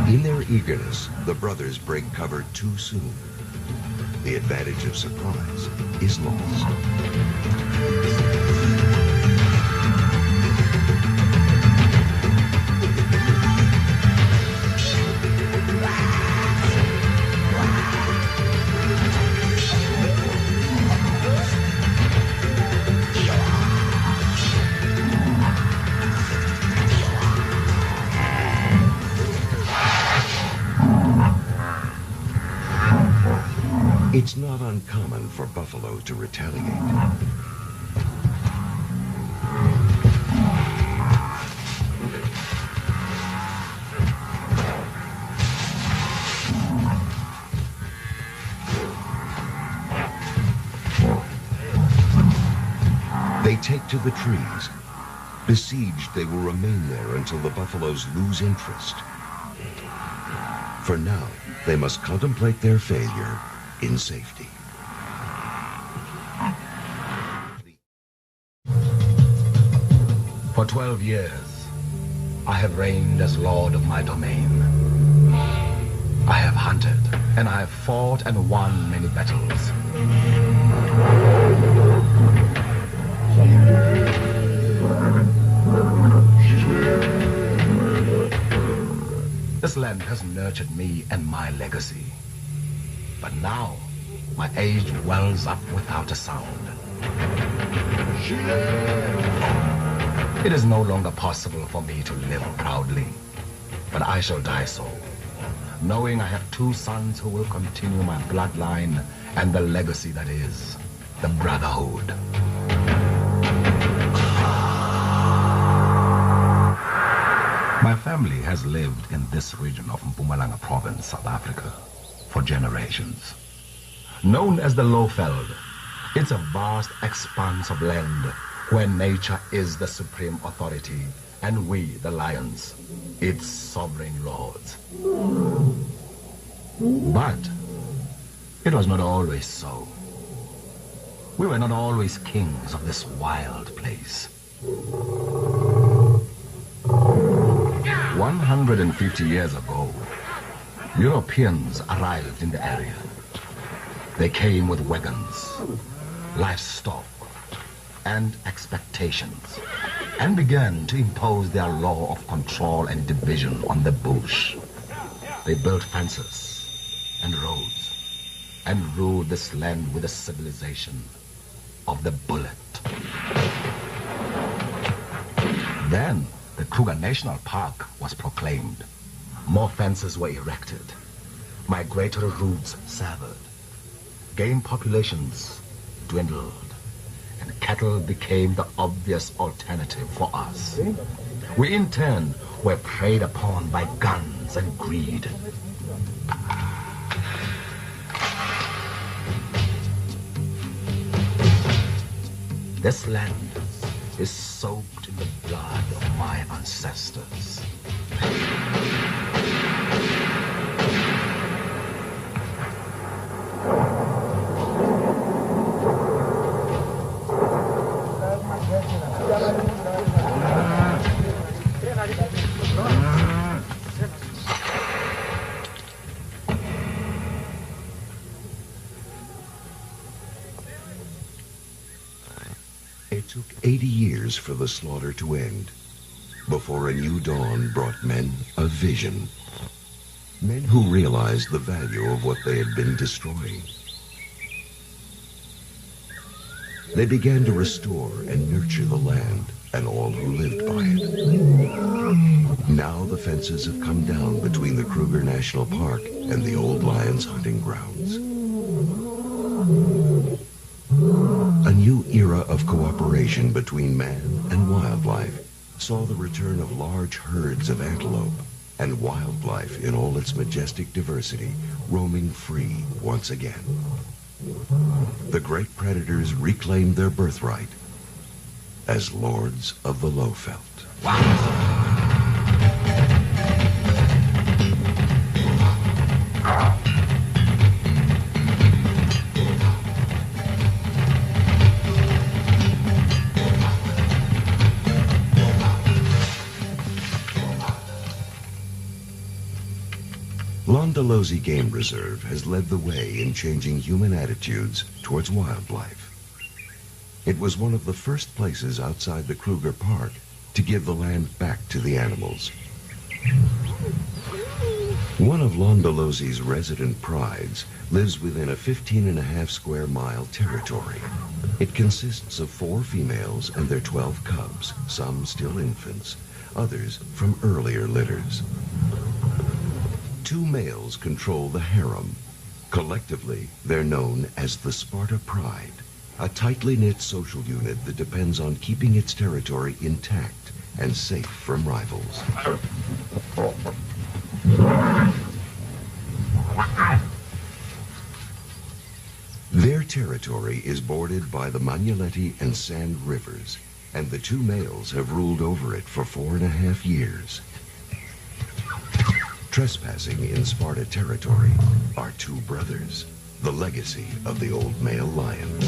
In their eagerness, the brothers break cover too soon. The advantage of surprise is lost. It's not uncommon for buffalo to retaliate. They take to the trees. Besieged, they will remain there until the buffaloes lose interest. For now, they must contemplate their failure in safety. For 12 years, I have reigned as lord of my domain. I have hunted, and I have fought and won many battles. This land has nurtured me and my legacy. But now, my age wells up without a sound. It is no longer possible for me to live proudly, but I shall die so, knowing I have 2 sons who will continue my bloodline and the legacy that is the Brotherhood. My family has lived in this region of Mpumalanga Province, South Africa, for generations. Known as the Lowveld, it's a vast expanse of land where nature is the supreme authority and we, the lions, its sovereign lords. But it was not always so. We were not always kings of this wild place. 150 years ago, Europeans arrived in the area. They came with wagons, livestock, and expectations, and began to impose their law of control and division on the bush. They built fences and roads, and ruled this land with a civilization of the bullet. Then, the Kruger National Park was proclaimed. More fences were erected. Migratory routes severed. Game populations dwindled. And cattle became the obvious alternative for us. We in turn were preyed upon by guns and greed. This land is soaked in the blood of my ancestors. It took 80 years for the slaughter to end, before a new dawn brought men a vision. Men who realized the value of what they had been destroying. They began to restore and nurture the land and all who lived by it. Now the fences have come down between the Kruger National Park and the old lions' hunting grounds. A new era of cooperation between man and wildlife saw the return of large herds of antelope and wildlife in all its majestic diversity roaming free once again. The great predators reclaimed their birthright as lords of the Lowveld. Londolozi Game Reserve has led the way in changing human attitudes towards wildlife. It was one of the first places outside the Kruger Park to give the land back to the animals. One of Londolozi's resident prides lives within a 15.5 square mile territory. It consists of 4 females and their 12 cubs, some still infants, others from earlier litters. 2 males control the harem. Collectively, they're known as the Sparta Pride, a tightly knit social unit that depends on keeping its territory intact and safe from rivals. Their territory is bordered by the Magnoletti and Sand Rivers, and the 2 males have ruled over it for 4.5 years. Trespassing in Sparta territory are 2 brothers, the legacy of the old male lion.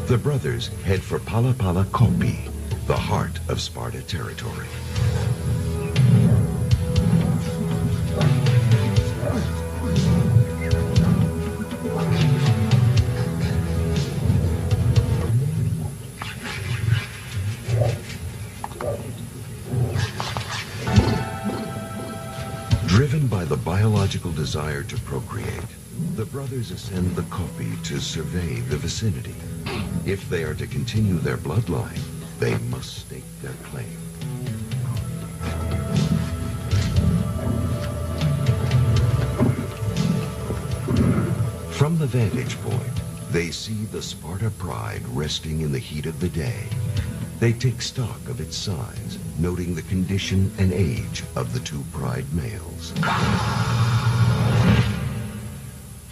The brothers head for Palapala Kopi, the heart of Sparta territory. Driven by the biological desire to procreate, the brothers ascend the Kopi to survey the vicinity. If they are to continue their bloodline, they must stake their claim. From the vantage point, they see the Sparta Pride resting in the heat of the day. They take stock of its size, noting the condition and age of the 2 pride males.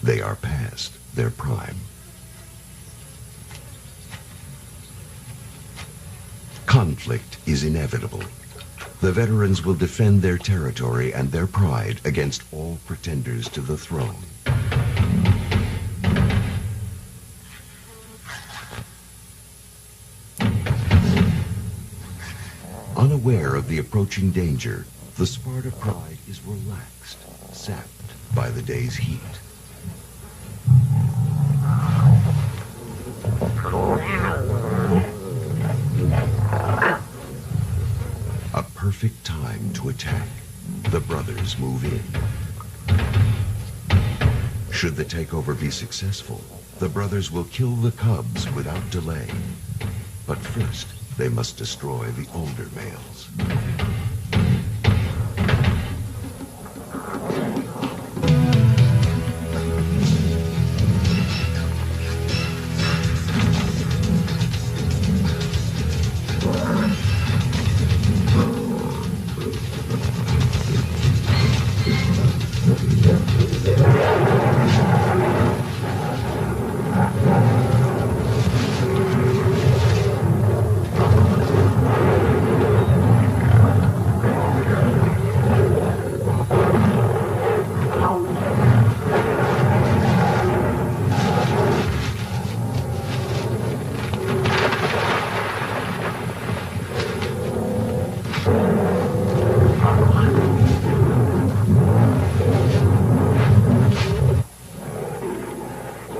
They are past their prime. Conflict is inevitable. The veterans will defend their territory and their pride against all pretenders to the throne. Unaware of the approaching danger, the Sparta Pride is relaxed, sapped by the day's heat. A perfect time to attack. The brothers move in. Should the takeover be successful, the brothers will kill the cubs without delay. But first, they must destroy the older males.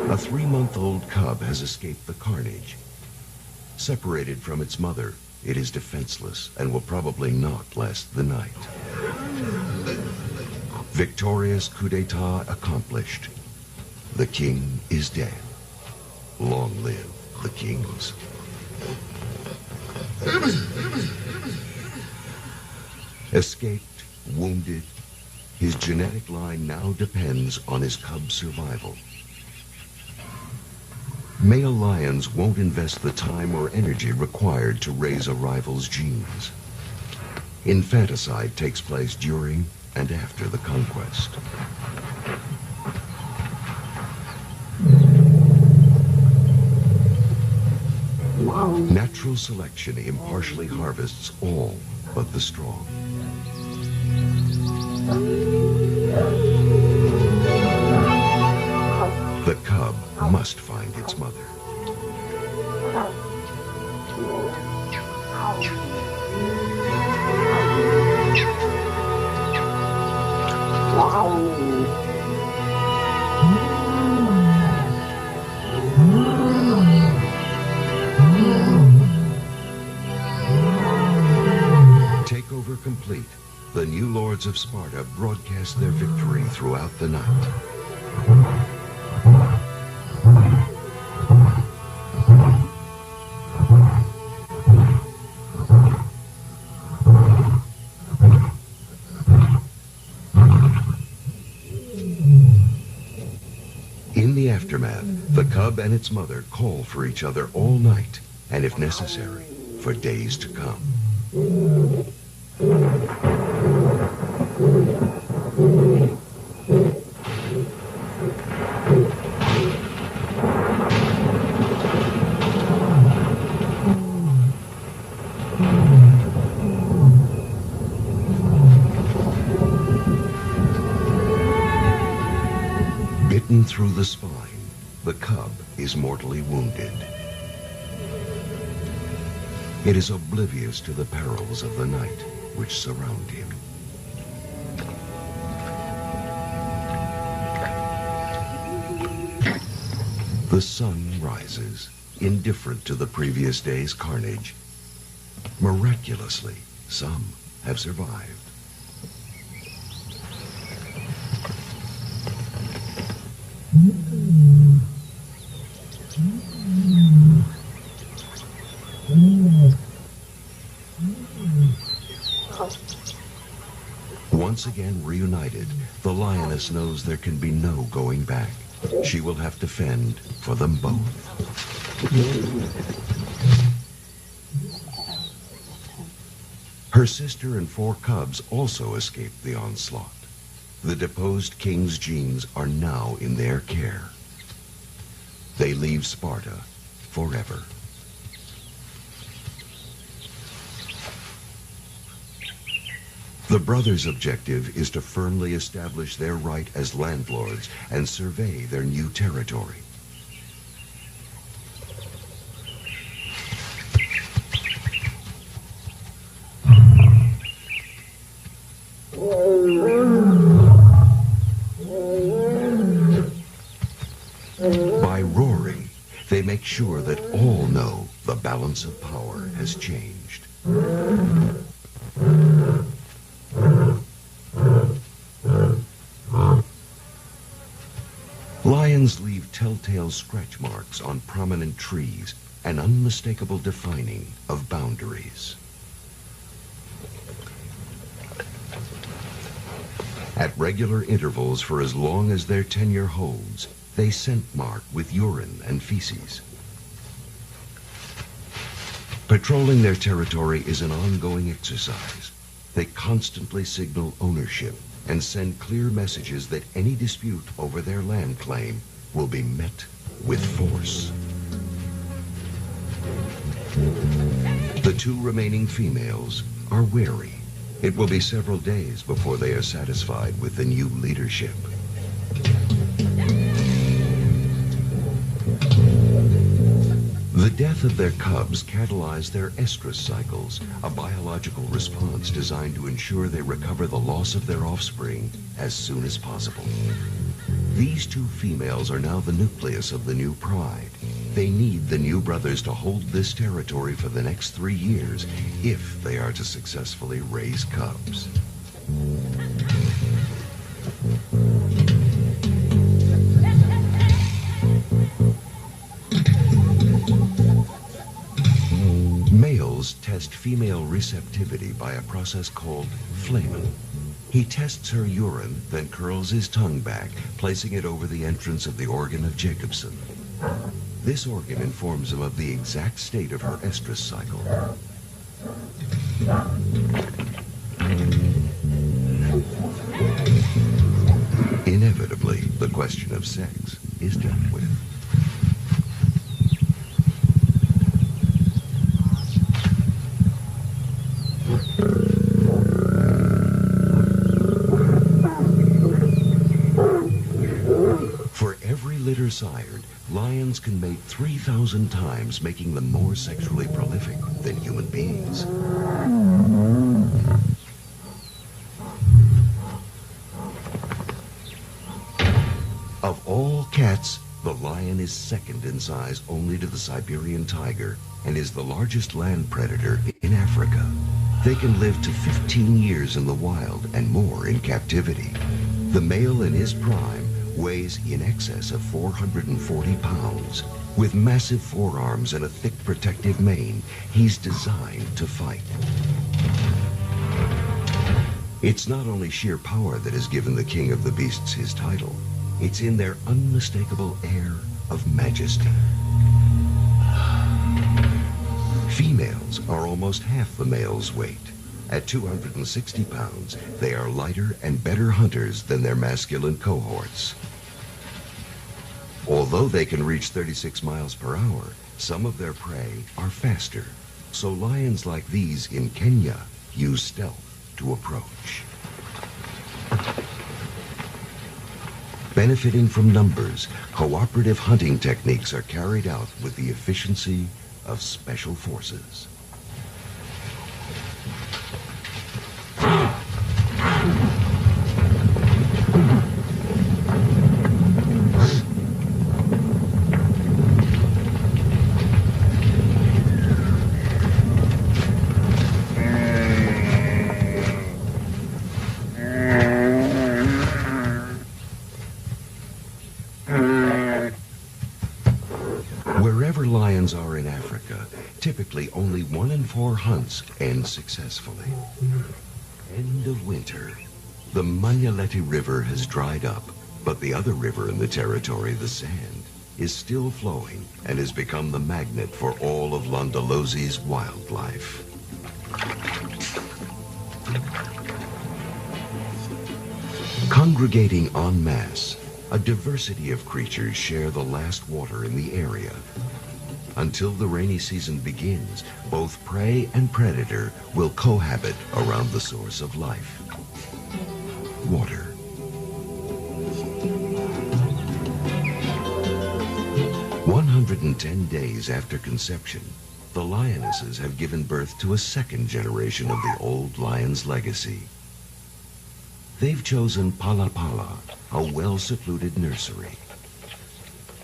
A 3-month-old cub has escaped the carnage. Separated from its mother, it is defenseless and will probably not last the night. Victorious coup d'etat accomplished. The king is dead. Long live the kings. Escaped, wounded, his genetic line now depends on his cub's survival. Male lions won't invest the time or energy required to raise a rival's genes. Infanticide takes place during and after the conquest. Natural selection impartially harvests all but the strong. The cub must find its mother. herds of Sparta broadcast their victory throughout the night. In the aftermath, the cub and its mother call for each other all night, and if necessary, for days to come. Bitten through the spine, the cub is mortally wounded. It is oblivious to the perils of the night which surround him. The sun rises, indifferent to the previous day's carnage. Miraculously, some have survived. Once again reunited, the lioness knows there can be no going back. She will have to fend for them both. Her sister and 4 cubs also escaped the onslaught. The deposed king's genes are now in their care. They leave Sparta forever. The brothers' objective is to firmly establish their right as landlords and survey their new territory. By roaring, they make sure that all know the balance of power has changed. Lions leave telltale scratch marks on prominent trees, an unmistakable defining of boundaries. At regular intervals for as long as their tenure holds, they scent mark with urine and feces. Patrolling their territory is an ongoing exercise. They constantly signal ownership and send clear messages that any dispute over their land claim will be met with force. The 2 remaining females are wary. It will be several days before they are satisfied with the new leadership. The death of their cubs catalyzed their estrus cycles, a biological response designed to ensure they recover the loss of their offspring as soon as possible. These 2 females are now the nucleus of the new pride. They need the new brothers to hold this territory for the next 3 years if they are to successfully raise cubs. Males test female receptivity by a process called flamen. He tests her urine, then curls his tongue back, placing it over the entrance of the organ of Jacobson. This organ informs him of the exact state of her estrus cycle. Inevitably, the question of sex is dealt with. For every litter sired, lions can mate 3,000 times, making them more sexually prolific than human beings. Of all cats, the lion is second in size only to the Siberian tiger and is the largest land predator in Africa. They can live to 15 years in the wild and more in captivity. The male in his prime weighs in excess of 440 pounds. With massive forearms and a thick protective mane, he's designed to fight. It's not only sheer power that has given the king of the beasts his title. It's in their unmistakable air of majesty. Females are almost half the male's weight. At 260 pounds, they are lighter and better hunters than their masculine cohorts. Although they can reach 36 miles per hour, some of their prey are faster. So lions like these in Kenya use stealth to approach. Benefiting from numbers, cooperative hunting techniques are carried out with the efficiency of special forces. Wherever lions are in Africa, typically only 1 in 4 hunts end successfully. End of winter. The Manyaleti River has dried up, but the other river in the territory, the Sand, is still flowing and has become the magnet for all of Londolozi's wildlife. Congregating en masse, a diversity of creatures share the last water in the area. Until the rainy season begins, both prey and predator will cohabit around the source of life, water. "110 days after conception, the lionesses have given birth to a second generation of the old lion's legacy. They've chosen Pala Pala, a well-secluded nursery.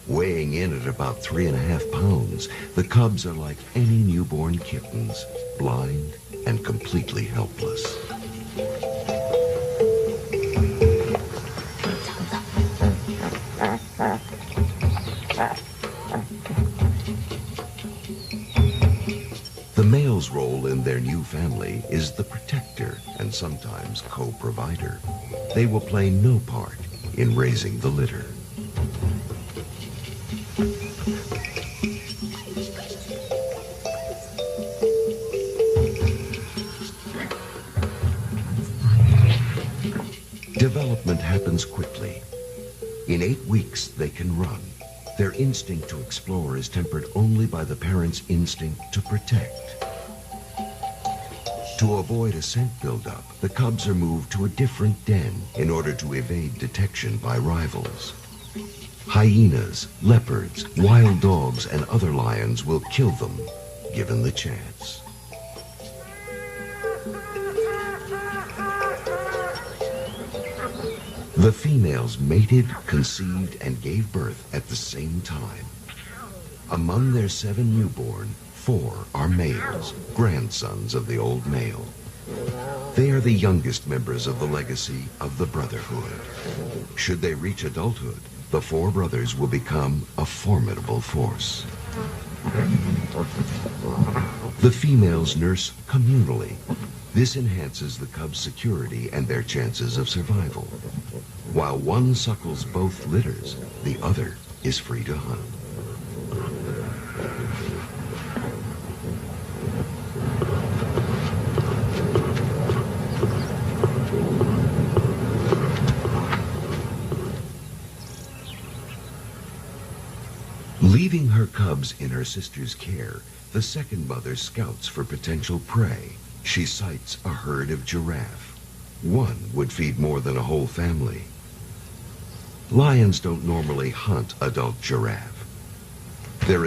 Weighing in at about 3.5 pounds, the cubs are like any newborn kittens, blind and completely helpless. The male's role in their new family is the protector and sometimes co-provider. They will play no part in raising the litter. Development happens quickly. In 8 weeks, they can run. Their instinct to explore is tempered only by the parent's instinct to protect. To avoid a scent buildup, the cubs are moved to a different den in order to evade detection by rivals. Hyenas, leopards, wild dogs, and other lions will kill them, given the chance. The females mated, conceived, and gave birth at the same time. Among their 7 newborn, 4 are males, grandsons of the old male. They are the youngest members of the legacy of the Brotherhood. Should they reach adulthood, the 4 brothers will become a formidable force. The females nurse communally. This enhances the cubs' security and their chances of survival. While one suckles both litters, the other is free to hunt. Leaving her cubs in her sister's care, the second mother scouts for potential prey. She sights a herd of giraffe. One would feed more than a whole family. Lions don't normally hunt adult giraffe.